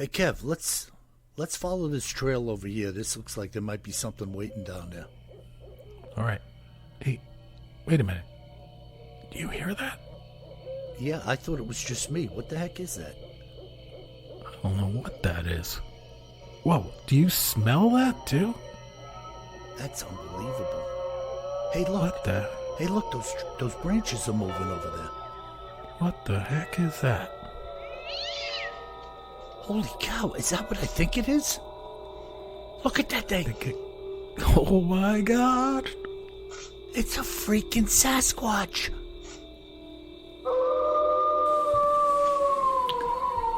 Hey Kev, let's follow this trail over here. This looks like there might be something waiting down there. All right. Hey, wait a minute. Do you hear that? Yeah, I thought it was just me. What the heck is that? I don't know what that is. Whoa, do you smell that too? That's unbelievable. Hey, look. What the? Hey, look, those branches are moving over there. What the heck is that? Holy cow, is that what I think it is? Look at that thing. Oh my God. It's a freaking Sasquatch.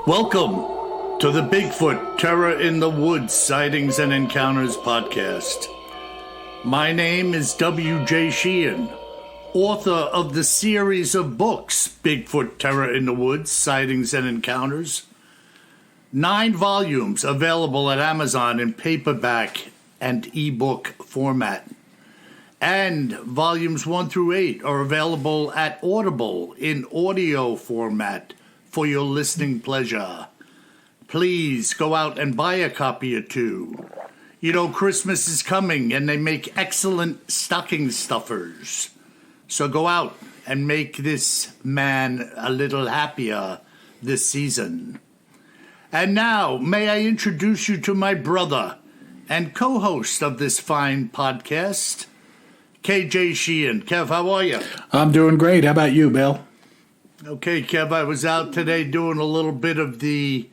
Welcome to the Bigfoot Terror in the Woods Sightings and Encounters podcast. My name is W.J. Sheehan, author of the series of books Bigfoot Terror in the Woods Sightings and Encounters. 9 volumes available at Amazon in paperback and ebook format. And volumes 1 through 8 are available at Audible in audio format for your listening pleasure. Please go out and buy a copy or two. You know, Christmas is coming and they make excellent stocking stuffers. So go out and make this man a little happier this season. And now, may I introduce you to my brother and co-host of this fine podcast, KJ Sheehan. Kev, how are you? I'm doing great. How about you, Bill? Okay, Kev, I was out today doing a little bit of the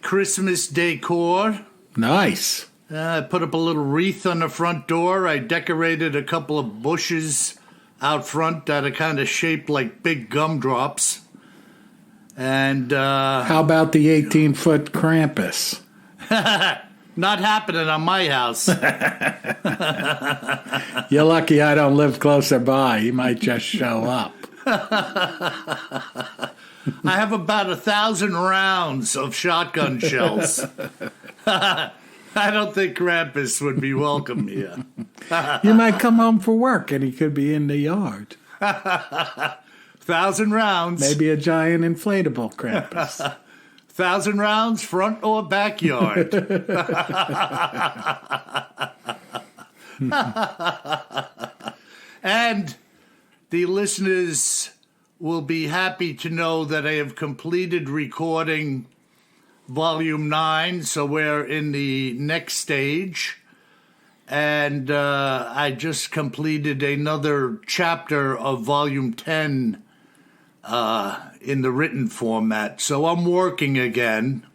Christmas decor. Nice. I put up a little wreath on the front door. I decorated a couple of bushes out front that are kind of shaped like big gumdrops. And how about the 18-foot Krampus? Not happening on my house. You're lucky I don't live closer by. He might just show up. I have about 1,000 rounds of shotgun shells. I don't think Krampus would be welcome here. You might come home for work and he could be in the yard. 1,000 rounds. Maybe a giant inflatable Krampus. 1,000 rounds, front or backyard. And the listeners will be happy to know that I have completed recording Volume 9, so we're in the next stage. And I just completed another chapter of Volume 10 in the written format. So I'm working again,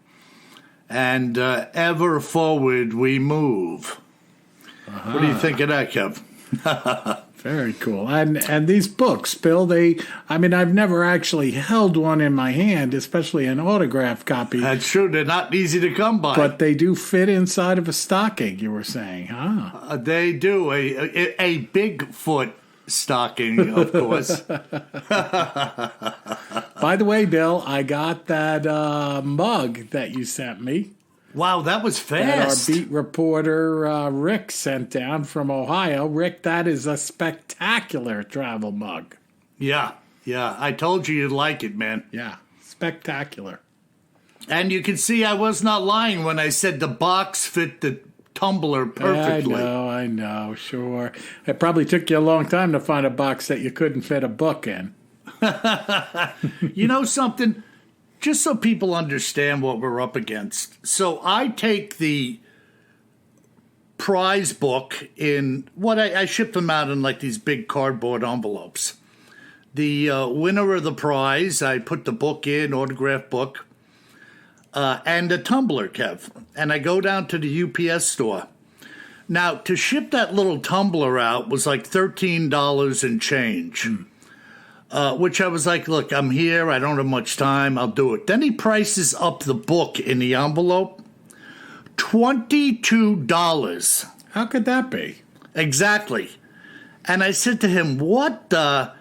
and ever forward we move. Uh-huh. What do you think of that, Kev? Very cool. And these books, Bill, I've never actually held one in my hand, especially an autographed copy. That's true. They're not easy to come by. But they do fit inside of a stocking, you were saying, huh? They do. A Bigfoot stocking, of course. By the way, Bill, I got that mug that you sent me. Wow, that was fast. That our beat reporter Rick sent down from Ohio. Rick, that is a spectacular travel mug. Yeah. I told you you'd like it, man. Yeah, spectacular. And you can see I was not lying when I said the box fit the tumbler perfectly. I know, sure. It probably took you a long time to find a box that you couldn't fit a book in. You know something? Just so people understand what we're up against. So I take the prize book in what I ship them out in like these big cardboard envelopes. The winner of the prize, I put the book in, autographed book, and a tumbler, Kev. And I go down to the UPS store. Now, to ship that little tumbler out was like $13 and change. Which I was like, look, I'm here. I don't have much time. I'll do it. Then he prices up the book in the envelope. $22. How could that be? Exactly. And I said to him, what the?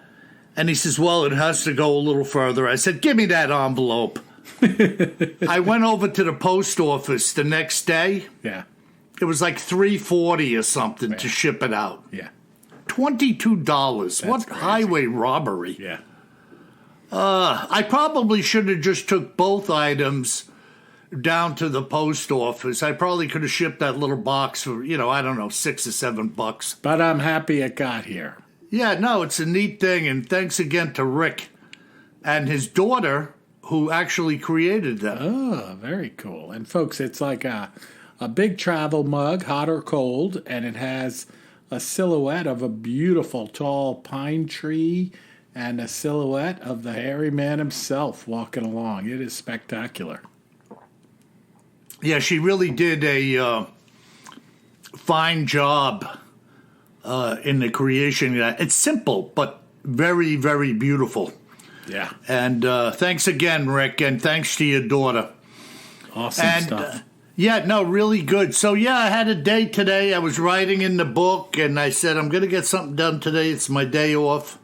And he says, well, it has to go a little further. I said, give me that envelope. I went over to the post office the next day. Yeah. It was like $3.40 or something to ship it out. Yeah. $22. What crazy. Highway robbery. Yeah. I probably should have just took both items down to the post office. I probably could have shipped that little box for, I don't know, $6 or $7. But I'm happy it got here. Yeah, no, it's a neat thing. And thanks again to Rick and his daughter who actually created them. Oh, very cool. And folks, it's like a big travel mug, hot or cold, and it has a silhouette of a beautiful tall pine tree and a silhouette of the hairy man himself walking along. It is spectacular. Yeah, she really did a fine job in the creation. It's simple, but very, very beautiful. Yeah. And thanks again, Rick, and thanks to your daughter. Awesome stuff. Yeah, no, really good. So, yeah, I had a day today. I was writing in the book, and I said, I'm going to get something done today. It's my day off.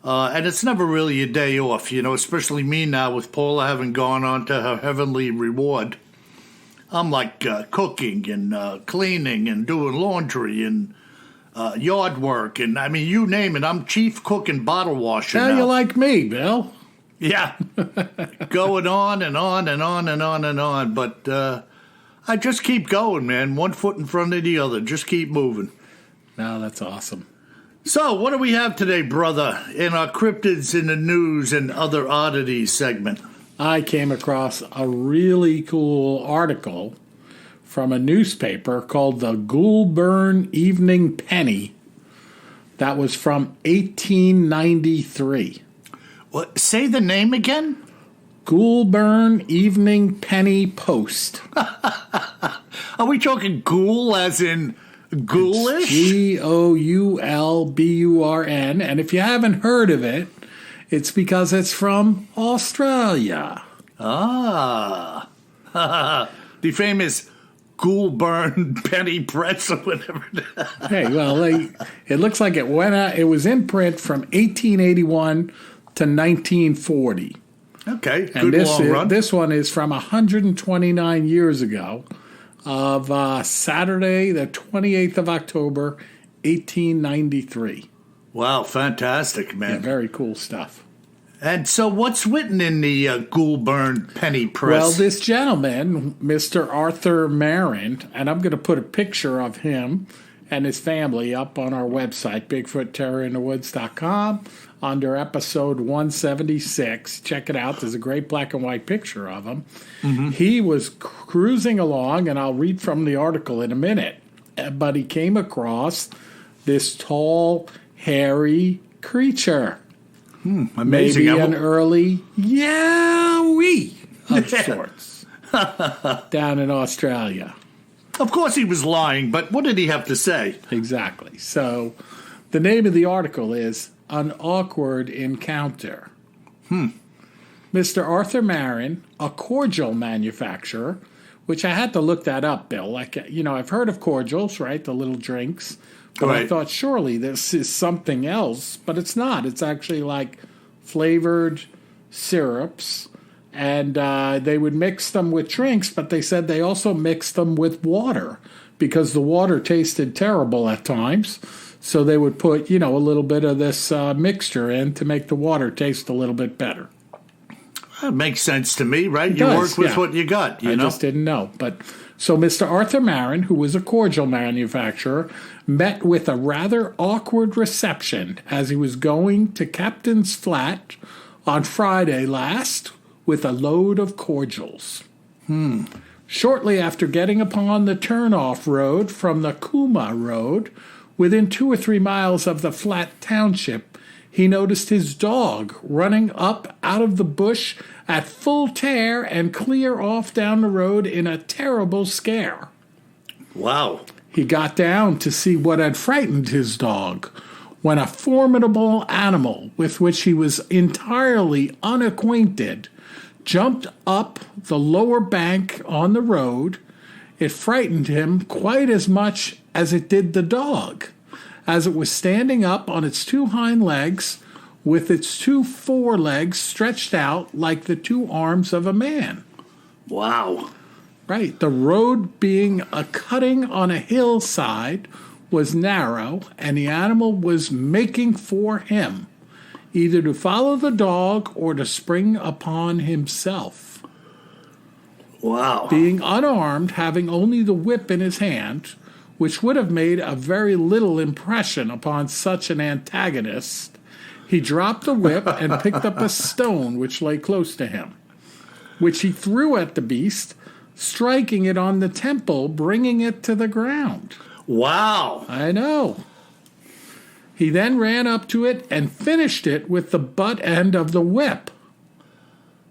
And it's never really a day off, especially me now with Paula having gone on to her heavenly reward. I'm like cooking and cleaning and doing laundry and yard work. And, I mean, you name it. I'm chief cook and bottle washer How now. you like me, Bill? Yeah. Going on and on and on and on and on. But I just keep going, man. One foot in front of the other. Just keep moving. No, that's awesome. So, what do we have today, brother, in our cryptids in the news and other oddities segment? I came across a really cool article from a newspaper called the Goulburn Evening Penny that was from 1893. What? Say the name again? Goulburn Evening Penny Post. Are we talking ghoul as in ghoulish? Goulburn. And if you haven't heard of it, it's because it's from Australia. Ah. The famous Goulburn penny press or whatever. Hey, well, it looks like it went out. It was in print from 1881 to 1940. Okay, and good long run. This one is from 129 years ago of Saturday, the 28th of October, 1893. Wow, fantastic, man. Yeah, very cool stuff. And so what's written in the Goulburn penny press? Well, this gentleman, Mr. Arthur Marin, and I'm going to put a picture of him and his family up on our website, BigfootTerrorInTheWoods.com, under episode 176. Check it out. There's a great black and white picture of him. Mm-hmm. He was cruising along, and I'll read from the article in a minute, but he came across this tall, hairy creature. Amazing. Maybe an early Yowie of sorts down in Australia. Of course he was lying, but what did he have to say? Exactly. So the name of the article is An Awkward Encounter. Mr. Arthur Marin, a cordial manufacturer, which I had to look that up, Bill. I've heard of cordials, right? The little drinks. But right. I thought, surely this is something else, but it's not. It's actually like flavored syrups, and they would mix them with drinks, but they said they also mixed them with water because the water tasted terrible at times. So they would put, a little bit of this mixture in to make the water taste a little bit better. That makes sense to me, right? You work with what you got, I just didn't know, but... So Mr. Arthur Marin, who was a cordial manufacturer, met with a rather awkward reception as he was going to Captain's Flat on Friday last with a load of cordials. Shortly after getting upon the turnoff road from the Kuma Road, within 2 or 3 miles of the Flat Township, he noticed his dog running up out of the bush at full tear and clear off down the road in a terrible scare. Wow. He got down to see what had frightened his dog when a formidable animal with which he was entirely unacquainted jumped up the lower bank on the road. It frightened him quite as much as it did the dog, as it was standing up on its 2 hind legs with its 2 forelegs stretched out like the 2 arms of a man. Wow. Right. The road being a cutting on a hillside was narrow, and the animal was making for him, either to follow the dog or to spring upon himself. Wow. Being unarmed, having only the whip in his hand, which would have made a very little impression upon such an antagonist, he dropped the whip and picked up a stone which lay close to him, which he threw at the beast, striking it on the temple, bringing it to the ground. Wow. I know. He then ran up to it and finished it with the butt end of the whip.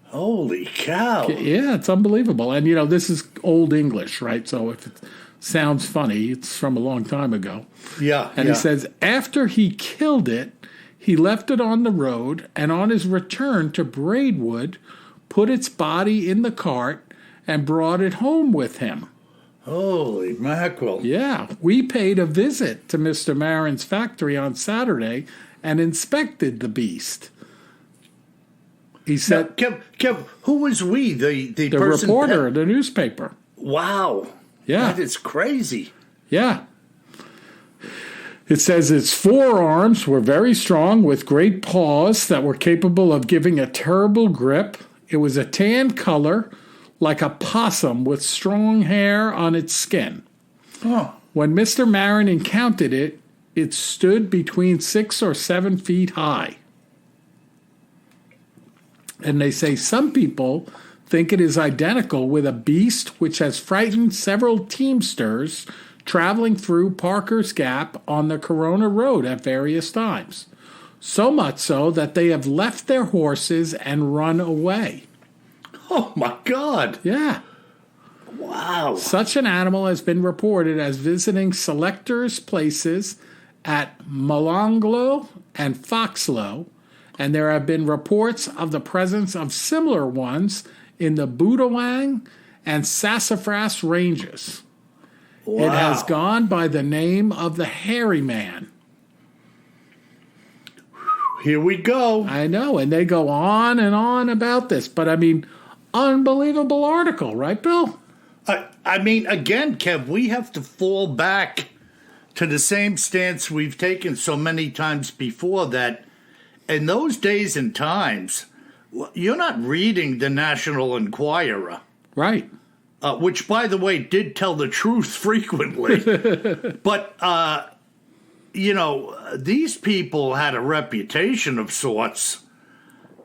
Holy cow. Yeah, it's unbelievable. And, this is Old English, right? So if it sounds funny, it's from a long time ago. Yeah. And he says, after he killed it, he left it on the road, and on his return to Braidwood, put its body in the cart and brought it home with him. Holy mackerel. Yeah, we paid a visit to Mr. Marin's factory on Saturday and inspected the beast. He said, now, Kev, who was we? The person reporter of the newspaper. Wow. Yeah. That is crazy. Yeah. It says its forearms were very strong with great paws that were capable of giving a terrible grip. It was a tan color, like a possum with strong hair on its skin. Oh. When Mr. Marin encountered it, it stood between 6 or 7 feet high. And they say some people think it is identical with a beast which has frightened several teamsters traveling through Parker's Gap on the Corona Road at various times. So much so that they have left their horses and run away. Oh, my God. Yeah. Wow. Such an animal has been reported as visiting selectors' places at Molonglo and Foxlow, and there have been reports of the presence of similar ones in the Budawang and Sassafras ranges. Wow. It has gone by the name of the Hairy Man. Here we go. I know, and they go on and on about this, but I mean, unbelievable article, right, Bill? I mean, again, Kev, we have to fall back to the same stance we've taken so many times before, that in those days and times, you're not reading the National Enquirer. Right. Which, by the way, did tell the truth frequently. But, these people had a reputation of sorts.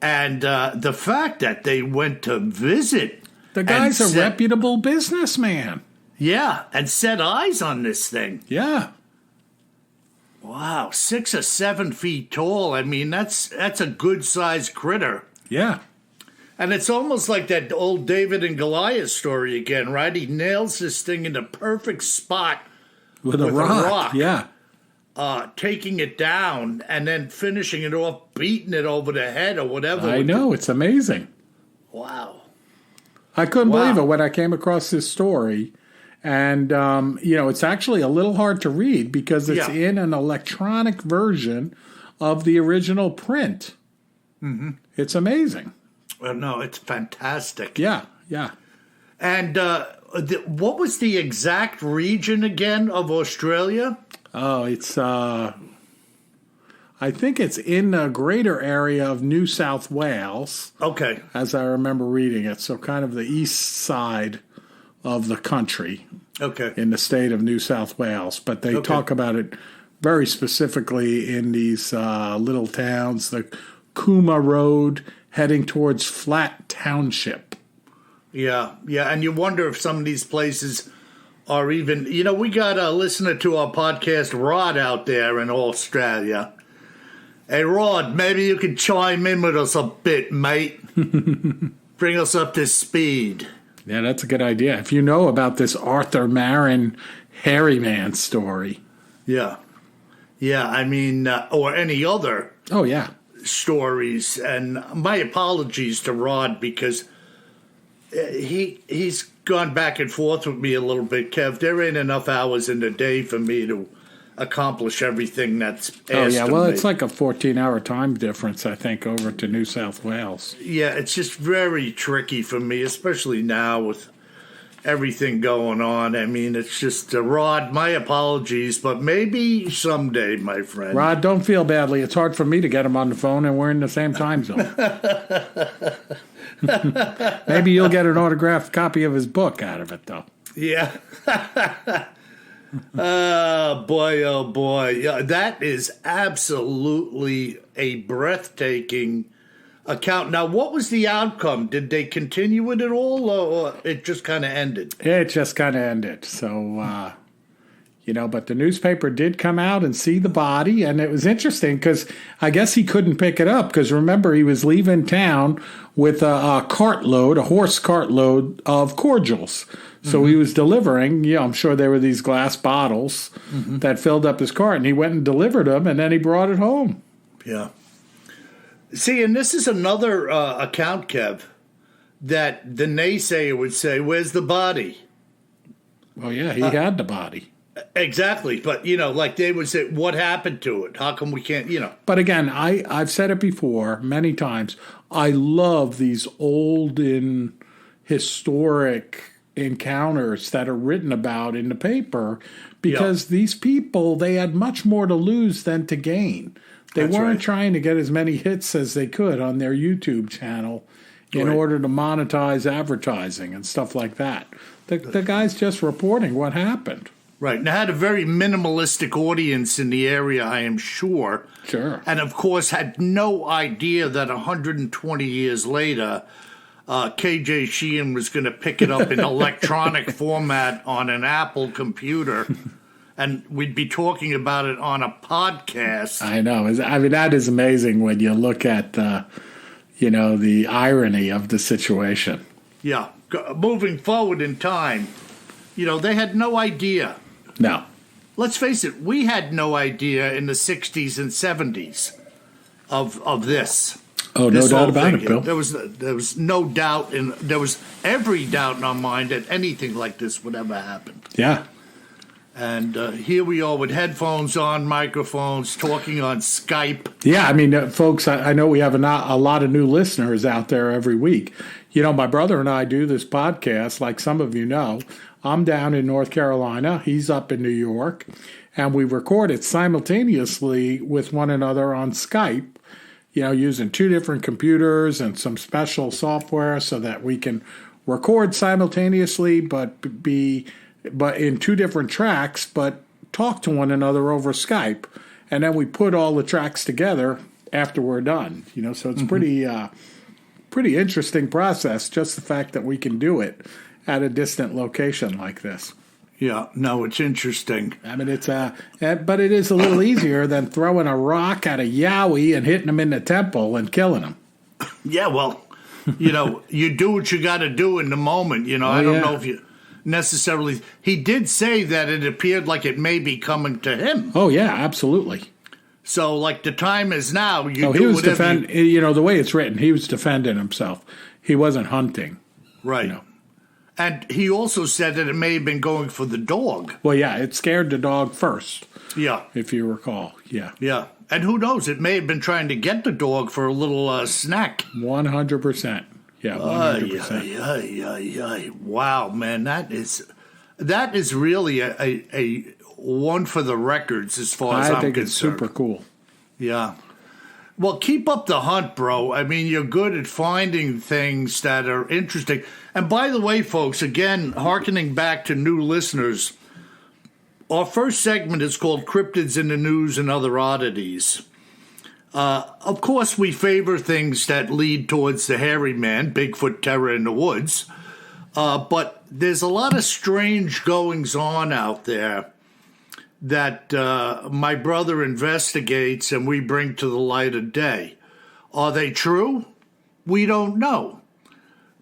And the fact that they went to visit. The guy's a reputable businessman. Yeah, and set eyes on this thing. Yeah. Wow, 6 or 7 feet tall. I mean, that's a good-sized critter. Yeah. And it's almost like that old David and Goliath story again, right? He nails this thing in the perfect spot with a rock. Yeah. Taking it down and then finishing it off, beating it over the head or whatever. I know, it's amazing. Wow. I couldn't believe it when I came across this story. And, it's actually a little hard to read because it's in an electronic version of the original print. Mm-hmm. It's amazing. Well, no, it's fantastic. Yeah, yeah. And what was the exact region again of Australia? Oh, it's, I think it's in the greater area of New South Wales. Okay. As I remember reading it. So kind of the east side of the country. Okay. In the state of New South Wales. But they talk about it very specifically in these little towns, the Cooma Road heading towards Flat Township. Yeah, and you wonder if some of these places are even, we got a listener to our podcast, Rod, out there in Australia. Hey, Rod, maybe you could chime in with us a bit, mate. Bring us up to speed. Yeah, that's a good idea. If you know about this Arthur Marin Hairy Man story. Yeah, I mean, or any other. Oh, yeah. Stories. And my apologies to Rod because he's gone back and forth with me a little bit, Kev. There ain't enough hours in the day for me to accomplish everything that's asked Oh, yeah, well, of me. it's like a 14-hour time difference, I think, over to New South Wales. Yeah, it's just very tricky for me, especially now with, everything going on. I mean, it's just Rod, my apologies, but maybe someday, my friend. Rod, don't feel badly. It's hard for me to get him on the phone, and we're in the same time zone. Maybe you'll get an autographed copy of his book out of it, though. Yeah. Oh, boy, oh, boy. Yeah, that is absolutely a breathtaking account. Now, what was the outcome? Did they continue it at all, or it just kind of ended? It just kind of ended. So, but the newspaper did come out and see the body, and it was interesting because I guess he couldn't pick it up because, remember, he was leaving town with a horse cartload of cordials. So he was delivering, I'm sure there were these glass bottles that filled up his cart, and he went and delivered them, and then he brought it home. Yeah. See, and this is another account, Kev, that the naysayer would say, where's the body? Well, yeah, he had the body. Exactly. But, like they would say, what happened to it? How come we can't, But again, I've said it before many times. I love these olden historic encounters that are written about in the paper because these people, they had much more to lose than to gain. They weren't trying to get as many hits as they could on their YouTube channel in order to monetize advertising and stuff like that. The guy's just reporting what happened. Right. And I had a very minimalistic audience in the area, I am sure. Sure. And, of course, had no idea that 120 years later, KJ Sheehan was going to pick it up in electronic format on an Apple computer, and we'd be talking about it on a podcast. I know. I mean, that is amazing when you look at, the irony of the situation. Yeah. Moving forward in time, they had no idea. No. Let's face it, we had no idea in the 60s and 70s of this. Oh, no doubt about it, Bill. There was no doubt, and there was every doubt in our mind that anything like this would ever happen. Yeah. And here we are with headphones on, microphones, talking on Skype. Yeah, I mean, folks, I know we have a lot of new listeners out there every week. My brother and I do this podcast, like some of you know. I'm down in North Carolina. He's up in New York. And we record it simultaneously with one another on Skype, using two different computers and some special software so that we can record simultaneously, but in two different tracks, but talk to one another over Skype. And then we put all the tracks together after we're done, so it's pretty interesting process, just the fact that we can do it at a distant location like this. Yeah, no, it's interesting. I mean, but it is a little easier than throwing a rock at a Yowie and hitting him in the temple and killing him. Yeah, well, you do what you got to do in the moment. I don't know if you necessarily. He did say that it appeared like it may be coming to him. Oh yeah, absolutely. So, like, the time is now. He was the way it's written, he was defending himself. He wasn't hunting. Right. And he also said that it may have been going for the dog. Well, yeah, it scared the dog first. Yeah. If you recall, yeah. Yeah. And who knows, it may have been trying to get the dog for a little snack. 100%. Yeah, 100%. Wow, man, that is really a one for the records as far as I'm concerned. I think it's super cool. Yeah. Well, keep up the hunt, bro. I mean, you're good at finding things that are interesting. And by the way, folks, again, hearkening back to new listeners, our first segment is called Cryptids in the News and Other Oddities. Of course, we favor things that lead towards the hairy man, Bigfoot terror in the woods. But there's a lot of strange goings-on out there that my brother investigates and we bring to the light of day. Are they true? We don't know.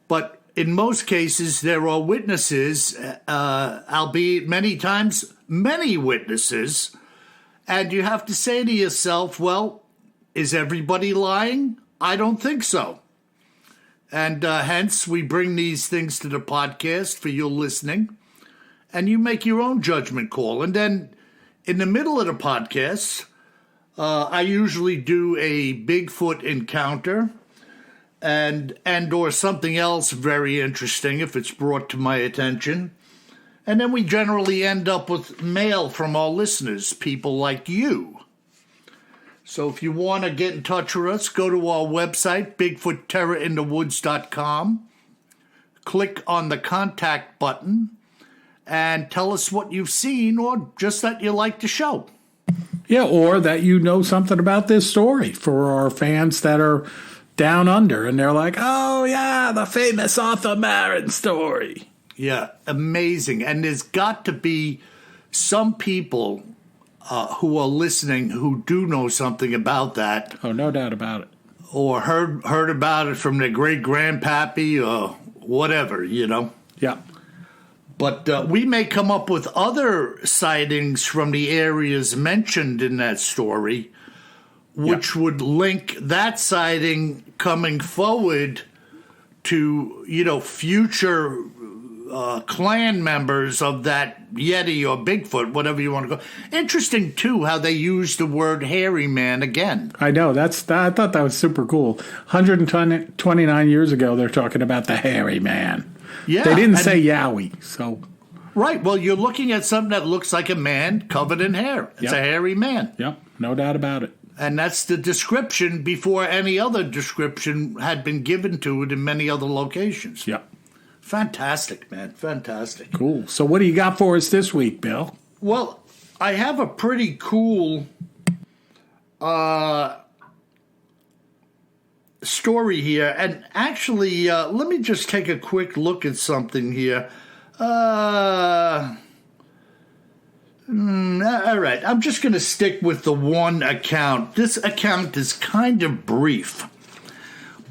But in most cases, there are witnesses, albeit many times, many witnesses, and you have to say to yourself, well, is everybody lying? I don't think so. And hence, we bring these things to the podcast for you listening, and you make your own judgment call. And then in the middle of the podcast, I usually do a Bigfoot encounter, and or something else very interesting if it's brought to my attention. And then we generally end up with mail from our listeners, people like you. So if you want to get in touch with us, go to our website, BigfootTerrorInTheWoods.com. Click on the contact button and tell us what you've seen or just that you like the show. Yeah, or that you know something about this story for our fans that are down under. And they're like, oh, yeah, the famous Arthur Marin story. Yeah, amazing. And there's got to be some people who are listening who do know something about that. Oh, no doubt about it. Or heard about it from their great-grandpappy or whatever, you know. Yeah. But we may come up with other sightings from the areas mentioned in that story, which would link that sighting coming forward to, you know, future clan members of that Yeti or Bigfoot, whatever you want to go. Interesting, too, how they use the word hairy man again. I know. I thought that was super cool. 129 years ago, they're talking about the hairy man. Yeah. They didn't say Yowie, so... Right. Well, you're looking at something that looks like a man covered in hair. It's a hairy man. Yep. No doubt about it. And that's the description before any other description had been given to it in many other locations. Yep. Fantastic, man. Fantastic. Cool. So what do you got for us this week, Bill? Well, I have a pretty cool story here. And actually, let me just take a quick look at something here. All right. I'm just going to stick with the one account. This account is kind of brief,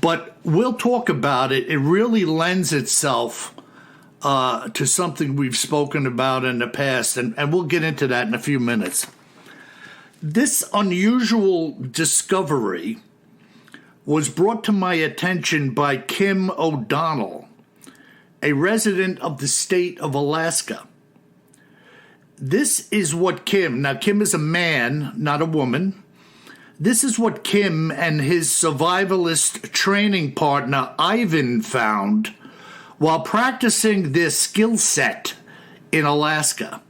but we'll talk about it. It really lends itself to something we've spoken about in the past, and we'll get into that in a few minutes. This unusual discovery was brought to my attention by Kim O'Donnell, a resident of the state of Alaska. This is what Kim is a man, not a woman. This is what Kim and his survivalist training partner Ivan found while practicing their skill set in Alaska.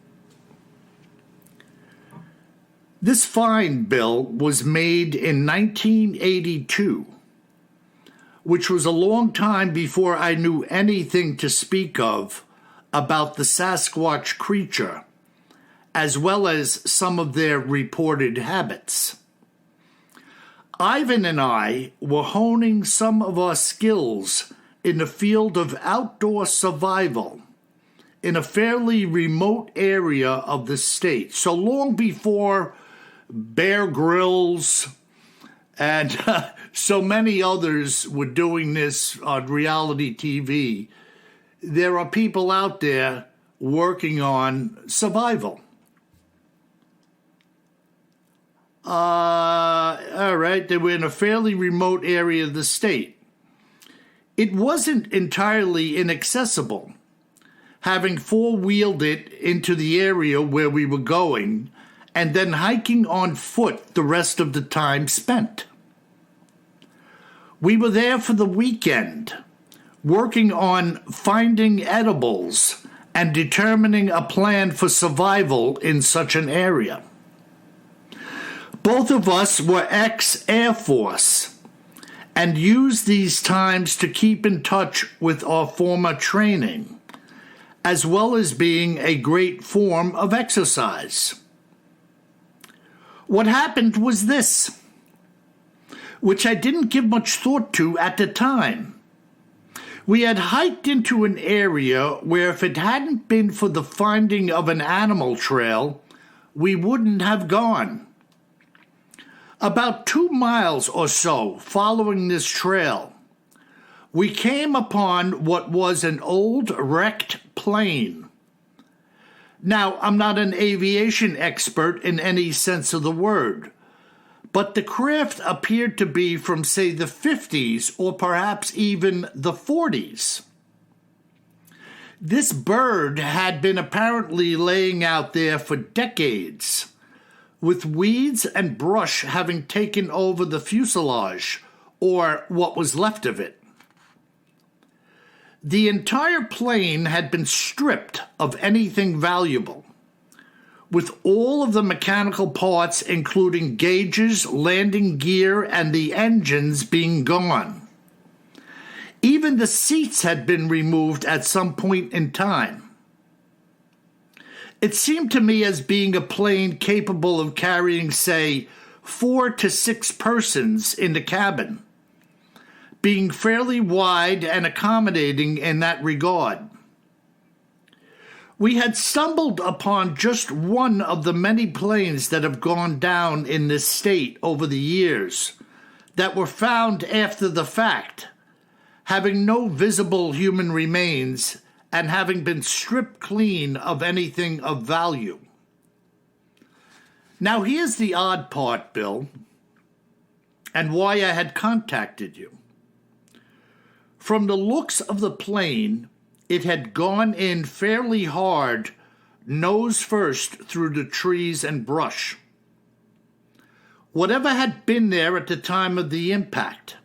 This find, Bill, was made in 1982, which was a long time before I knew anything to speak of about the Sasquatch creature, as well as some of their reported habits. Ivan and I were honing some of our skills in the field of outdoor survival in a fairly remote area of the state. So long before Bear Grylls and so many others were doing this on reality TV, there are people out there working on survival. All right, they were in a fairly remote area of the state. It wasn't entirely inaccessible, having four-wheeled it into the area where we were going and then hiking on foot the rest of the time spent. We were there for the weekend, working on finding edibles and determining a plan for survival in such an area. Both of us were ex-Air Force and used these times to keep in touch with our former training, as well as being a great form of exercise. What happened was this, which I didn't give much thought to at the time. We had hiked into an area where if it hadn't been for the finding of an animal trail, we wouldn't have gone. About 2 miles or so following this trail, we came upon what was an old wrecked plane. Now, I'm not an aviation expert in any sense of the word, but the craft appeared to be from, say, the 50s or perhaps even the 40s. This bird had been apparently laying out there for decades, with weeds and brush having taken over the fuselage, or what was left of it. The entire plane had been stripped of anything valuable, with all of the mechanical parts, including gauges, landing gear, and the engines, being gone. Even the seats had been removed at some point in time. It seemed to me as being a plane capable of carrying, say, 4 to 6 persons in the cabin, being fairly wide and accommodating in that regard. We had stumbled upon just one of the many planes that have gone down in this state over the years that were found after the fact, having no visible human remains and having been stripped clean of anything of value. Now here's the odd part, Bill, and why I had contacted you. From the looks of the plane, it had gone in fairly hard, nose first, through the trees and brush. Whatever had been there at the time of the impact.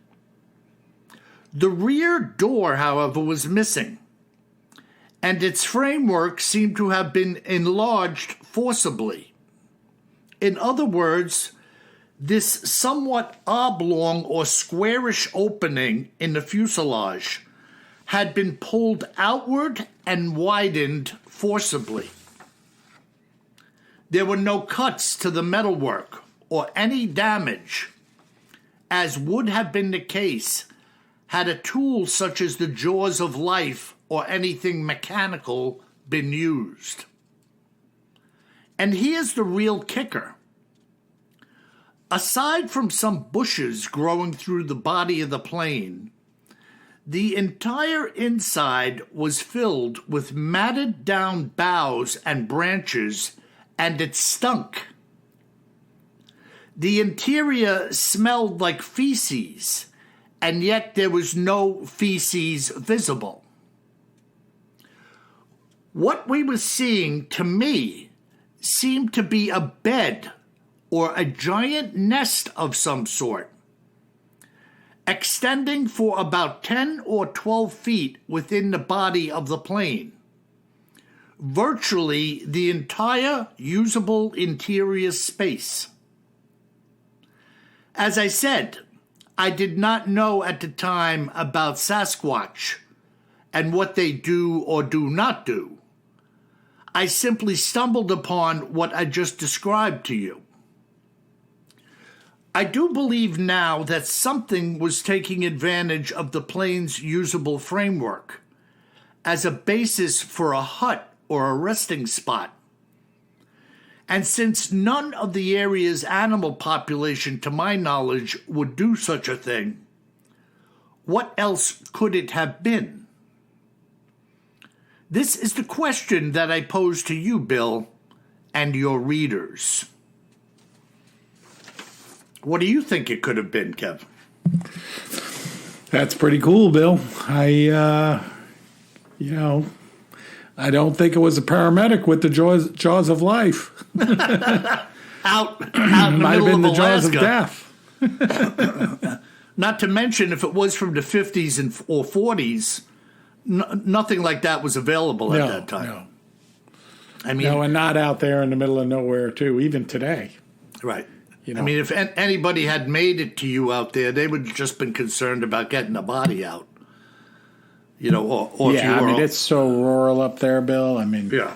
The rear door, however, was missing, and its framework seemed to have been enlarged forcibly. In other words, this somewhat oblong or squarish opening in the fuselage had been pulled outward and widened forcibly. There were no cuts to the metalwork or any damage, as would have been the case had a tool such as the jaws of life or anything mechanical been used. And here's the real kicker. Aside from some bushes growing through the body of the plane, the entire inside was filled with matted down boughs and branches, and it stunk. The interior smelled like feces, and yet there was no feces visible. What we were seeing, to me, seemed to be a bed or a giant nest of some sort, extending for about 10 or 12 feet within the body of the plane. Virtually the entire usable interior space. As I said, I did not know at the time about Sasquatch and what they do or do not do. I simply stumbled upon what I just described to you. I do believe now that something was taking advantage of the plane's usable framework as a basis for a hut or a resting spot. And since none of the area's animal population, to my knowledge, would do such a thing, what else could it have been? This is the question that I pose to you, Bill, and your readers. What do you think it could have been, Kev? That's pretty cool, Bill. I don't think it was a paramedic with the jaws of life. out in the Might have middle been of the jaws of Alaska. death. Not to mention, if it was from the 50s or 40s, nothing like that was available at that time. No. I mean, No, and not out there in the middle of nowhere, too, even today. right. You know. I mean, if anybody had made it to you out there, they would have just been concerned about getting the body out. You know, or if you were, it's so rural up there, Bill. I mean, yeah.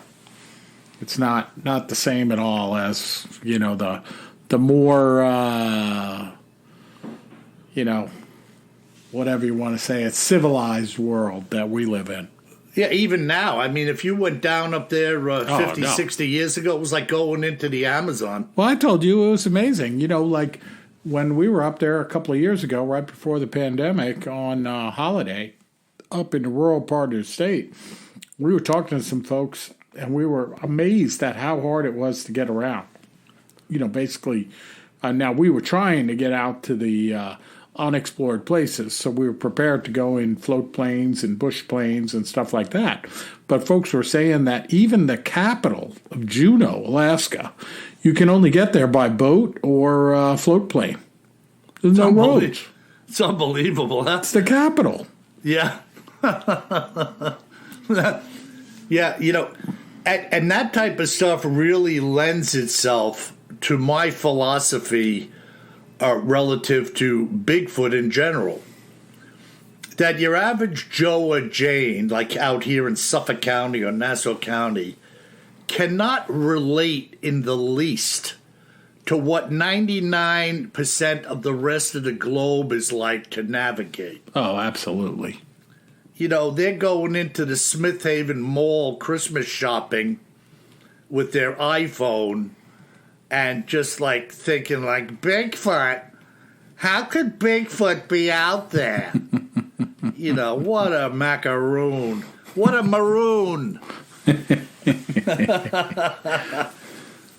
It's not the same at all as, the more, whatever you want to say, it's civilized world that we live in. Yeah, even now. I mean, if you went down up there 50, 60 years ago, it was like going into the Amazon. Well, I told you it was amazing. Like when we were up there a couple of years ago, right before the pandemic, on holiday, up in the rural part of the state, we were talking to some folks, and we were amazed at how hard it was to get around. Basically, now we were trying to get out to the unexplored places, so we were prepared to go in float planes and bush planes and stuff like that. But folks were saying that even the capital of Juneau, Alaska, you can only get there by boat or float plane. There's no roads. It's unbelievable, huh? It's the capital. Yeah. Yeah, and that type of stuff really lends itself to my philosophy relative to Bigfoot in general. That your average Joe or Jane, like out here in Suffolk County or Nassau County, cannot relate in the least to what 99% of the rest of the globe is like to navigate. Oh, absolutely. They're going into the Smith Haven Mall Christmas shopping with their iPhone and just like thinking like, Bigfoot, how could Bigfoot be out there? What a macaroon. What a maroon.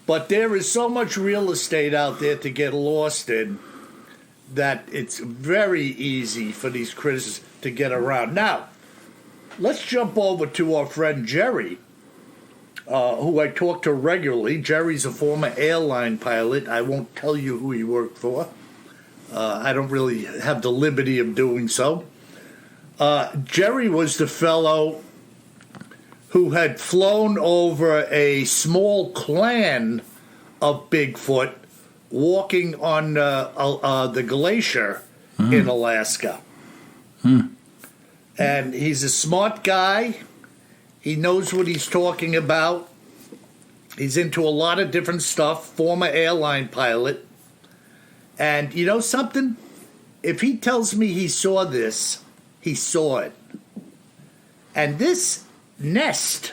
But there is so much real estate out there to get lost in that it's very easy for these critters to get around. Now, let's jump over to our friend Jerry, who I talk to regularly. Jerry's a former airline pilot. I won't tell you who he worked for. I don't really have the liberty of doing so. Jerry was the fellow who had flown over a small clan of Bigfoot walking on the glacier in Alaska. And he's a smart guy. He knows what he's talking about. He's into a lot of different stuff, former airline pilot. And you know something? If he tells me he saw this, he saw it. And this nest,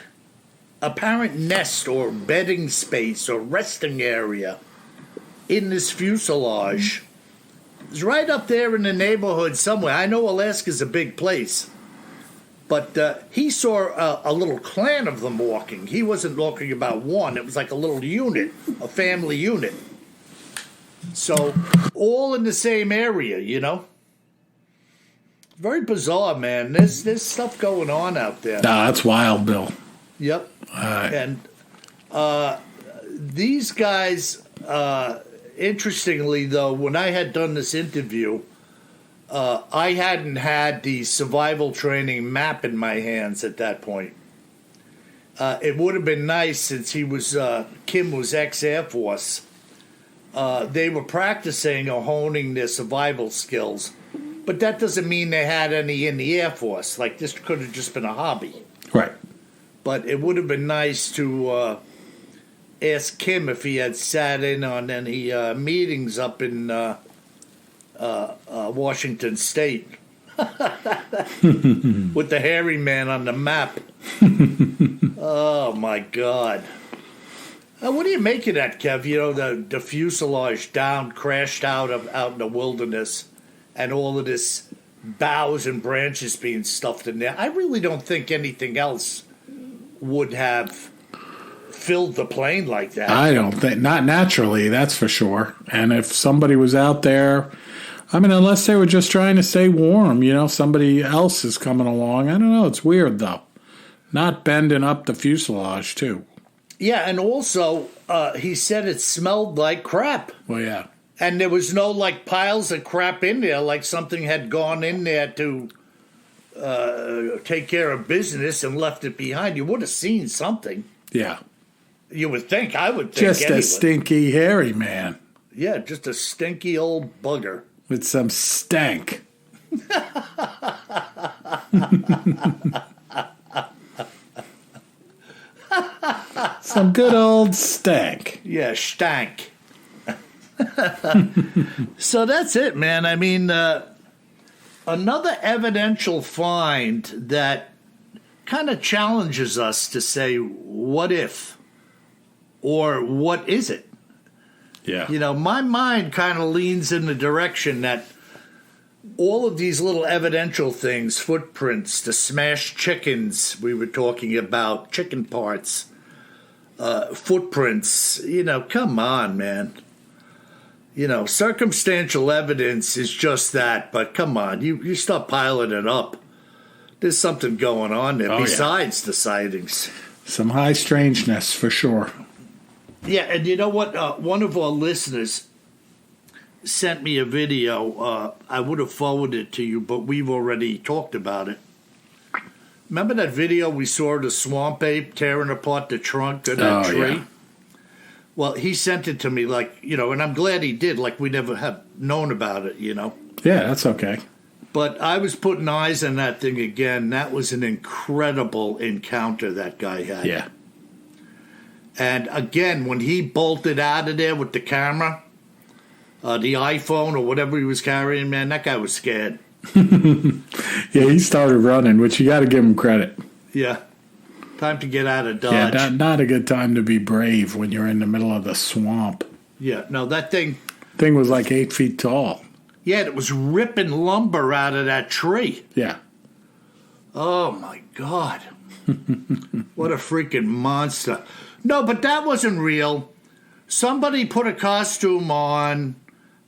apparent nest or bedding space or resting area in this fuselage is right up there in the neighborhood somewhere. I know Alaska's a big place, but he saw a little clan of them walking. He wasn't talking about one. It was like a little unit, a family unit. So all in the same area, Very bizarre, man. There's stuff going on out there. Nah, that's wild, Bill. Yep. And these guys, interestingly, though, when I had done this interview, I hadn't had the survival training map in my hands at that point. It would have been nice since Kim was ex-Air Force. They were practicing or honing their survival skills. But that doesn't mean they had any in the Air Force. Like, this could have just been a hobby. Right. But it would have been nice to ask Kim if he had sat in on any meetings up in Washington State with the hairy man on the map. Oh, my God. What do you make of that, Kev? The fuselage crashed out in the wilderness. And all of this boughs and branches being stuffed in there. I really don't think anything else would have filled the plane like that. I don't think, not naturally, that's for sure. And if somebody was out there, unless they were just trying to stay warm, somebody else is coming along. I don't know, it's weird though. Not bending up the fuselage too. Yeah, and also, he said it smelled like crap. Well, yeah. And there was no, piles of crap in there, like something had gone in there to take care of business and left it behind. You would have seen something. Yeah. You would think. I would think. Just anyway. A stinky, hairy man. Yeah, just a stinky old bugger. With some stank. Some good old stank. Yeah, stank. So that's it, man. Another evidential find that kind of challenges us to say, what if? Or what is it? Yeah. My mind kind of leans in the direction that all of these little evidential things, footprints, the smashed chickens we were talking about, chicken parts, footprints, come on, man. Circumstantial evidence is just that, but come on, you start piling it up. There's something going on there besides the sightings. Some high strangeness, for sure. Yeah, and you know what? One of our listeners sent me a video. I would have forwarded it to you, but we've already talked about it. Remember that video we saw of the swamp ape tearing apart the trunk of that tree? Yeah. Well, he sent it to me and I'm glad he did, like we never have known about it, Yeah, that's okay. But I was putting eyes on that thing again. That was an incredible encounter that guy had. Yeah. And again, when he bolted out of there with the camera, the iPhone or whatever he was carrying, man, that guy was scared. Yeah, he started running, which you got to give him credit. Yeah. Time to get out of Dodge. Yeah, not a good time to be brave when you're in the middle of the swamp. Yeah, no, that thing was like 8 feet tall. Yeah, it was ripping lumber out of that tree. Yeah. Oh, my God. What a freaking monster. No, but that wasn't real. Somebody put a costume on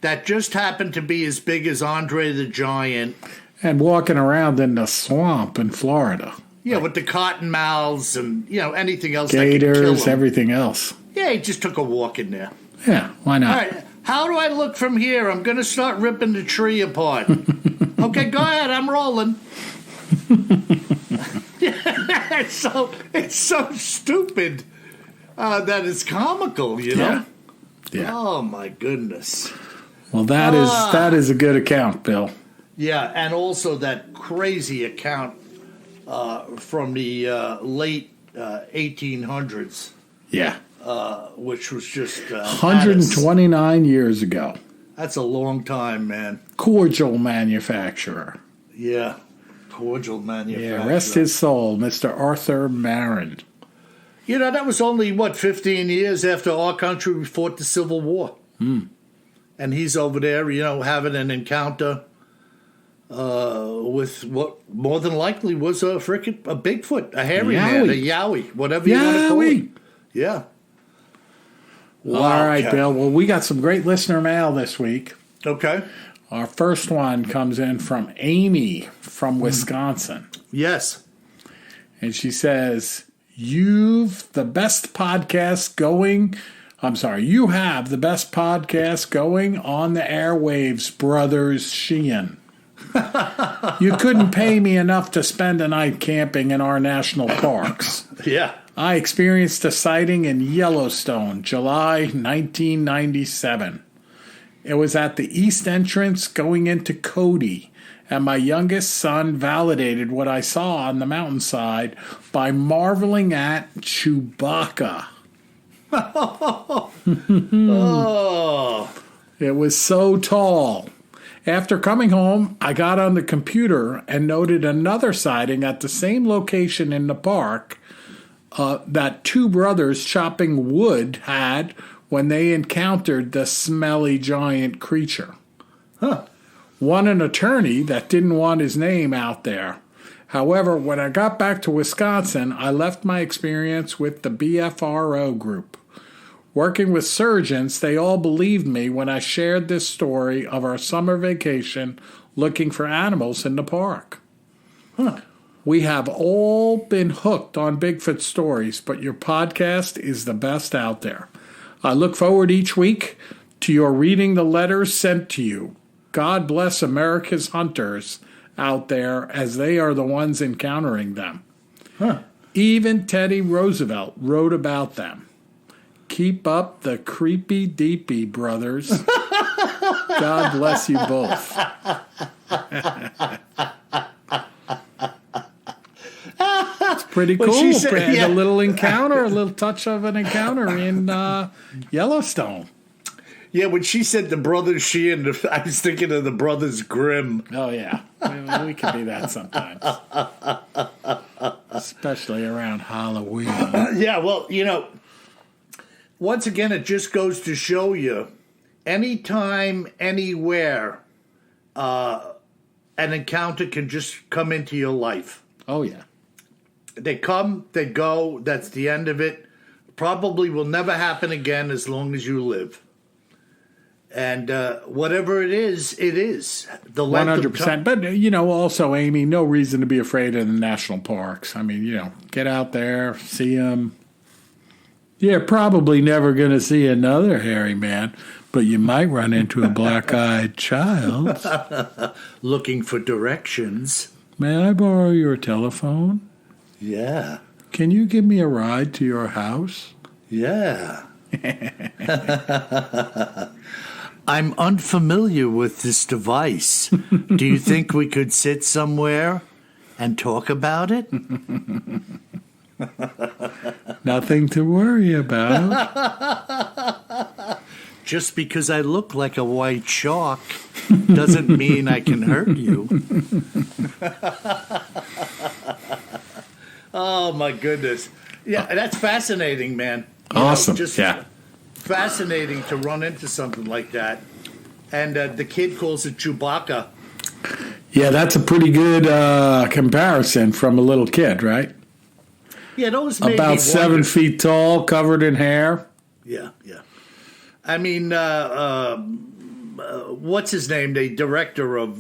that just happened to be as big as Andre the Giant. And walking around in the swamp in Florida. Yeah, with the cotton mouths and, anything else gators, that could kill him. Everything else. Yeah, he just took a walk in there. Yeah, why not? All right, how do I look from here? I'm going to start ripping the tree apart. Okay, go ahead, I'm rolling. It's so stupid that it's comical, Yeah. Oh, my goodness. Well, that is a good account, Bill. Yeah, and also that crazy account from the late 1800s. Yeah. Which was just 129 years ago. That's a long time, man. Cordial manufacturer. Yeah, cordial manufacturer. Yeah, rest his soul, Mr. Arthur Marin. That was only, 15 years after our country fought the Civil War. And he's over there, having an encounter with what more than likely was a Bigfoot, a hairy man, a Yowie, whatever you want to call it. Yeah. Well, all right, okay. Bill. Well, we got some great listener mail this week. Okay. Our first one comes in from Amy from Wisconsin. Yes. And she says, you've the best podcast going. You have the best podcast going on the airwaves, brothers Sheehan. You couldn't pay me enough to spend a night camping in our national parks. Yeah. I experienced a sighting in Yellowstone, July 1997. It was at the east entrance going into Cody, and my youngest son validated what I saw on the mountainside by marveling at Chewbacca. Oh. It was so tall. After coming home, I got on the computer and noted another sighting at the same location in the park that two brothers chopping wood had when they encountered the smelly giant creature. One an attorney that didn't want his name out there. However, when I got back to Wisconsin, I left my experience with the BFRO group. Working with surgeons, they all believed me when I shared this story of our summer vacation looking for animals in the park. We have all been hooked on Bigfoot stories, but your podcast is the best out there. I look forward each week to your reading the letters sent to you. God bless America's hunters out there, as they are the ones encountering them. Even Teddy Roosevelt wrote about them. Keep up the creepy deepy, brothers. God bless you both. It's pretty cool. She said, A little encounter, a little touch of an encounter in Yellowstone. Yeah, when she said the brothers Sheehan, I was thinking of the brothers Grimm. Oh, yeah. We can do that sometimes. Especially around Halloween. Yeah, well, once again, it just goes to show you, anytime, anywhere, an encounter can just come into your life. Oh, yeah. They come, they go, that's the end of it. Probably will never happen again as long as you live. And whatever it is, it is. The 100%. But, also, Amy, no reason to be afraid of the national parks. I mean, get out there, see them. You're probably never going to see another hairy man, but you might run into a black-eyed child. Looking for directions. May I borrow your telephone? Yeah. Can you give me a ride to your house? Yeah. I'm unfamiliar with this device. Do you think we could sit somewhere and talk about it? Nothing to worry about. Just because I look like a white shark doesn't mean I can hurt you. Oh, my goodness. Yeah, that's fascinating, man. Awesome. Just fascinating to run into something like that. And the kid calls it Chewbacca. Yeah, that's a pretty good comparison from a little kid, right? Yeah, those made about me 7 wonder. feet tall, covered in hair. Yeah. I mean, what's his name? The director of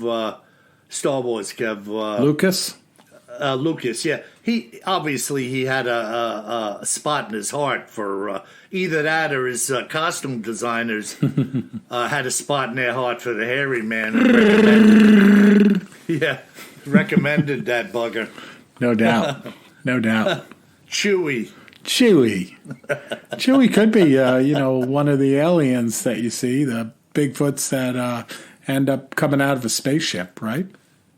Star Wars, Kev. Lucas? Lucas, yeah. He had a spot in his heart for either that or his costume designers had a spot in their heart for the hairy man. And recommended that bugger. No doubt. Chewy. Chewy could be, one of the aliens that you see, the Bigfoots that end up coming out of a spaceship, right?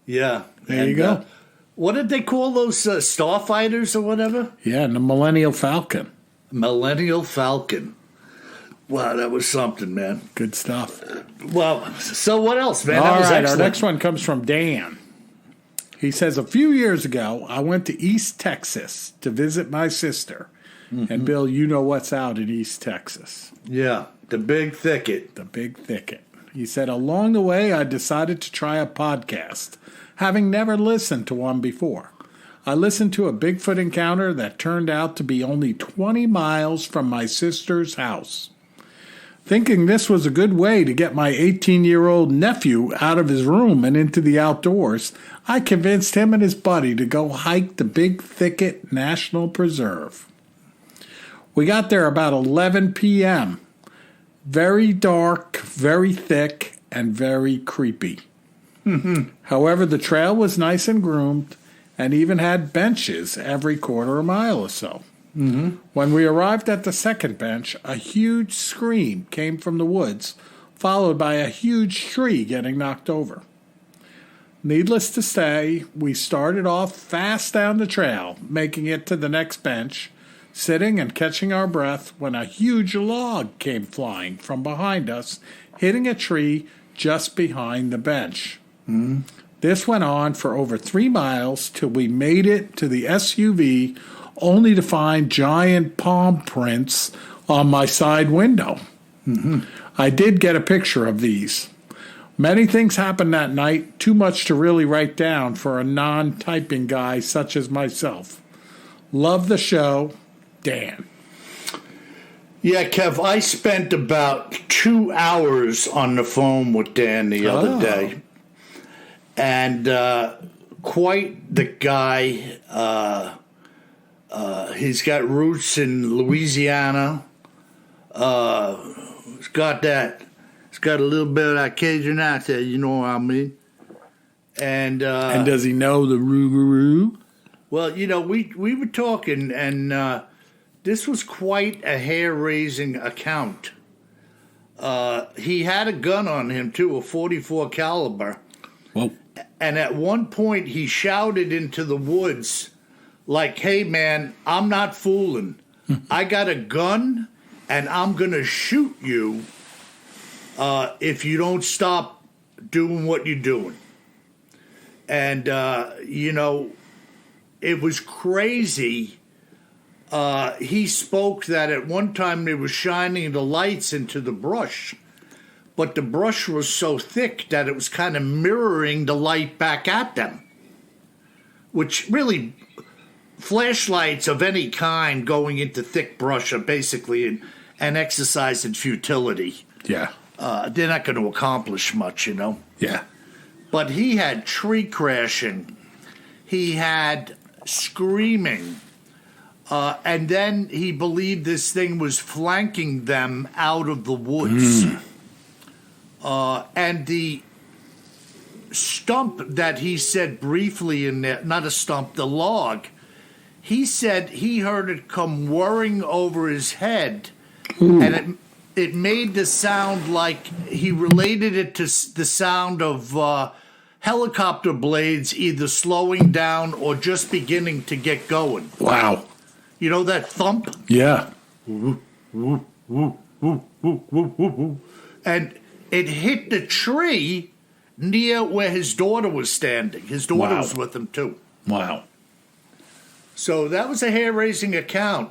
Yeah. There you go. What did they call those starfighters or whatever? Yeah, and the Millennial Falcon. Millennial Falcon. Wow, that was something, man. Good stuff. Well, so what else, man? All That was right, excellent. our next one comes from Dan. He says, a few years ago, I went to East Texas to visit my sister. Mm-hmm. And, Bill, you know what's out in East Texas. Yeah, the big thicket. The big thicket. He said, along the way, I decided to try a podcast, having never listened to one before. I listened to a Bigfoot encounter that turned out to be only 20 miles from my sister's house. Thinking this was a good way to get my 18-year-old nephew out of his room and into the outdoors, I convinced him and his buddy to go hike the Big Thicket National Preserve. We got there about 11 p.m. Very dark, very thick, and very creepy. However, the trail was nice and groomed and even had benches every quarter mile or so. Mm-hmm. When we arrived at the second bench, a huge scream came from the woods, followed by a huge tree getting knocked over. Needless to say, we started off fast down the trail, making it to the next bench, sitting and catching our breath when a huge log came flying from behind us, hitting a tree just behind the bench. Mm-hmm. This went on for over 3 miles till we made it to the SUV, only to find giant palm prints on my side window. Mm-hmm. I did get a picture of these. Many things happened that night, too much to really write down for a non-typing guy such as myself. Love the show, Dan. Yeah, Kev, I spent about 2 hours on the phone with Dan the other day. And quite the guy. He's got roots in Louisiana. He's got a little bit of that Cajun accent, you know what I mean? And does he know the Rougarou? Well, we were talking, and this was quite a hair-raising account. He had a gun on him too, a .44 caliber. Whoa. And at one point, he shouted into the woods, like, hey, man, I'm not fooling. I got a gun, and I'm going to shoot you if you don't stop doing what you're doing. And, it was crazy. He spoke that at one time they were shining the lights into the brush, but the brush was so thick that it was kind of mirroring the light back at them, which really... Flashlights of any kind going into thick brush are basically an exercise in futility. Yeah. They're not going to accomplish much, Yeah. But he had tree crashing. He had screaming. And then he believed this thing was flanking them out of the woods. And the stump that he said briefly in there, not a stump, the log, he said he heard it come whirring over his head. And it made the sound like he related it to the sound of helicopter blades either slowing down or just beginning to get going. Wow. You know that thump? Yeah. And it hit the tree near where his daughter was standing. His daughter was with him, too. Wow. So that was a hair-raising account.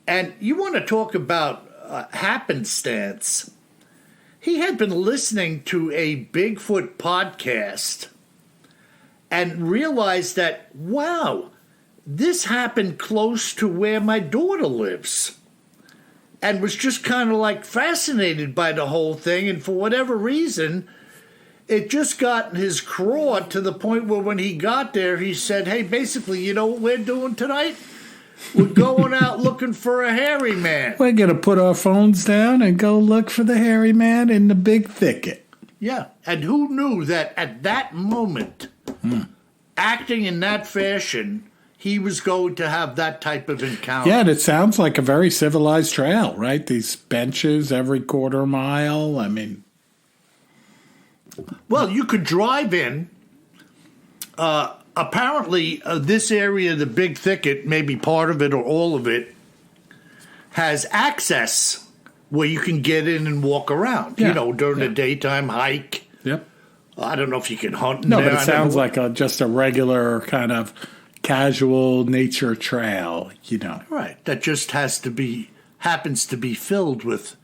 And you want to talk about happenstance. He had been listening to a Bigfoot podcast and realized that, wow, this happened close to where my daughter lives, and was just kind of like fascinated by the whole thing. And for whatever reason, it just got in his craw to the point where when he got there, he said, hey, basically, you know what we're doing tonight? We're going out looking for a hairy man. We're going to put our phones down and go look for the hairy man in the big thicket. Yeah, and who knew that at that moment, acting in that fashion, he was going to have that type of encounter. Yeah, and it sounds like a very civilized trail, right? These benches every quarter mile. I mean, well, you could drive in. Apparently, this area, the big thicket, maybe part of it or all of it, has access where you can get in and walk around. Yeah. You know, during the daytime hike. yep. I don't know if you can hunt in No, there. but it sounds like just a regular kind of casual nature trail, you know. Right. That just happens to be filled with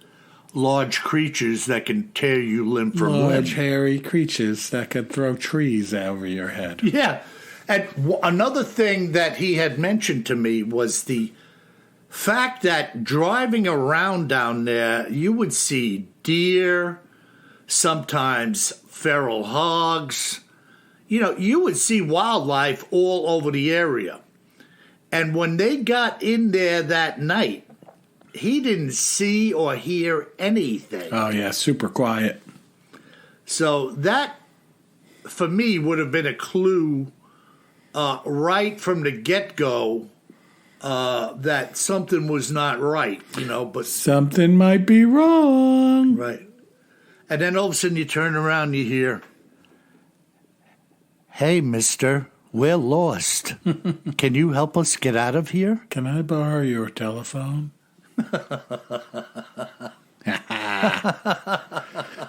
large creatures that can tear you limb from limb. Large, hairy creatures that can throw trees over your head. Yeah. And another thing that he had mentioned to me was the fact that driving around down there, you would see deer, sometimes feral hogs. You know, you would see wildlife all over the area. And when they got in there that night, he didn't see or hear anything. Oh, yeah, super quiet. So that, for me, would have been a clue right from the get-go that something was not right, you know. But something might be wrong. Right. And then all of a sudden you turn around and you hear, hey, mister, we're lost. Can you help us get out of here? Can I borrow your telephone?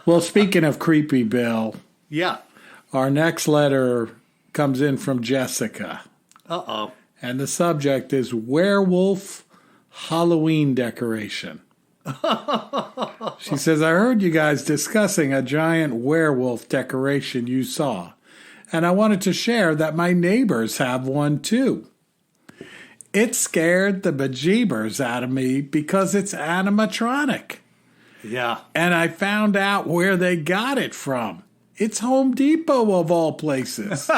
Well, speaking of creepy, Bill. Yeah. Our next letter comes in from Jessica. Uh-oh. And the subject is werewolf Halloween decoration. She says, I heard you guys discussing a giant werewolf decoration you saw, and I wanted to share that my neighbors have one too. It scared the bejeebers out of me because it's animatronic. Yeah. And I found out where they got it from. It's Home Depot of all places.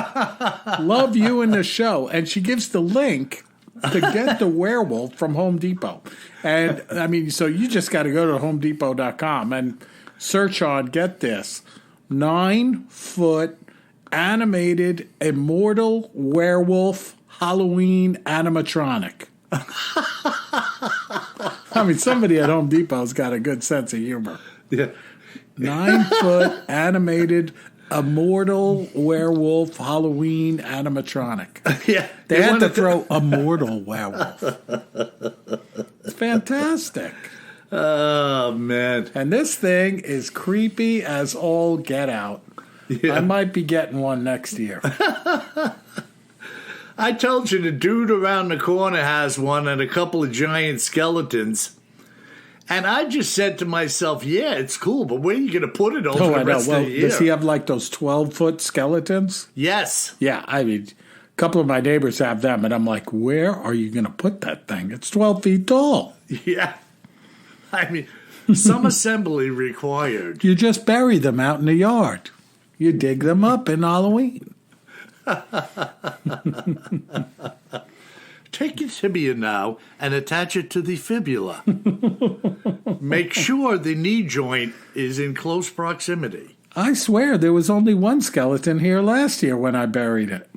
Love you in the show. And she gives the link to get the werewolf from Home Depot. And, I mean, so you just got to go to homedepot.com and search on, get this, 9-foot animated immortal werewolf Halloween animatronic. I mean, somebody at Home Depot's got a good sense of humor. Yeah. 9-foot animated immortal werewolf Halloween animatronic. Yeah. They had to throw immortal werewolf. It's fantastic. Oh, man. And this thing is creepy as all get out. Yeah. I might be getting one next year. I told you the dude around the corner has one and a couple of giant skeletons. And I just said to myself, yeah, it's cool, but where are you going to put it over the rest of the year? Does he have like those 12-foot skeletons? Yes. Yeah, I mean, a couple of my neighbors have them, and I'm like, where are you going to put that thing? It's 12 feet tall. Yeah. I mean, some assembly required. You just bury them out in the yard. You dig them up in Halloween. Take your tibia now and attach it to the fibula. Make sure the knee joint is in close proximity. I swear there was only one skeleton here last year when I buried it.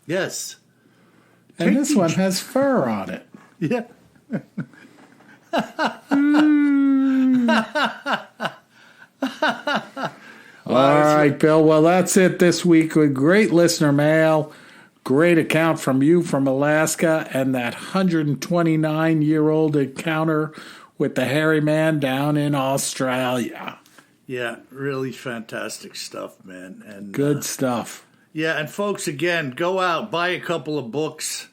Yes. And this one has fur on it. Yeah. All right, Bill. Well, that's it this week with great listener mail. Great account from you from Alaska and that 129-year-old encounter with the hairy man down in Australia. Yeah, really fantastic stuff, man. And good stuff. Yeah, and folks, again, go out, buy a couple of books.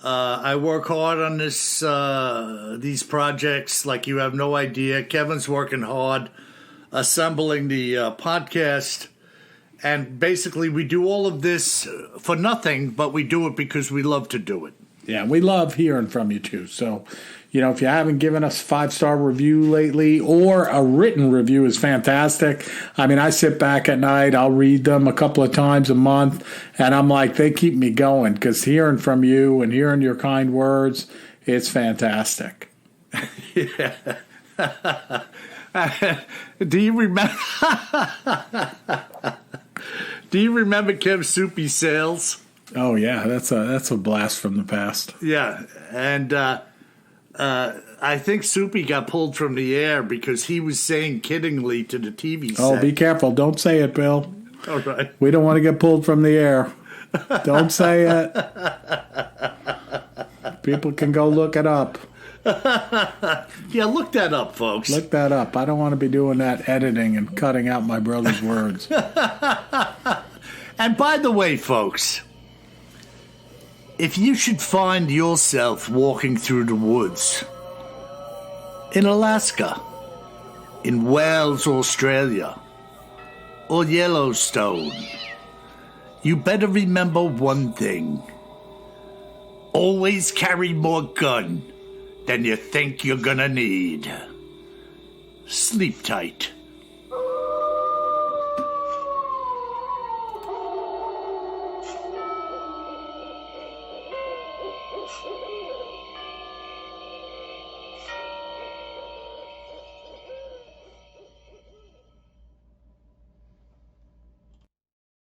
I work hard on these projects like you have no idea. Kevin's working hard assembling the podcast. And basically, we do all of this for nothing, but we do it because we love to do it. Yeah, we love hearing from you, too. So, if you haven't given us a 5-star review lately, or a written review is fantastic. I mean, I sit back at night, I'll read them a couple of times a month, and I'm like, they keep me going, because hearing from you and hearing your kind words, it's fantastic. Yeah. Do you remember? Do you remember Kev Soupy Sales? Oh yeah, that's a blast from the past. Yeah, and I think Soupy got pulled from the air because he was saying kiddingly to the TV set. Oh, be careful! Don't say it, Bill. All right. We don't want to get pulled from the air. Don't say it. People can go look it up. Yeah, look that up, folks. Look that up. I don't want to be doing that editing and cutting out my brother's words. And by the way, folks, if you should find yourself walking through the woods in Alaska, in Wales, Australia, or Yellowstone, you better remember one thing. Always carry more gun than you think you're gonna need. Sleep tight.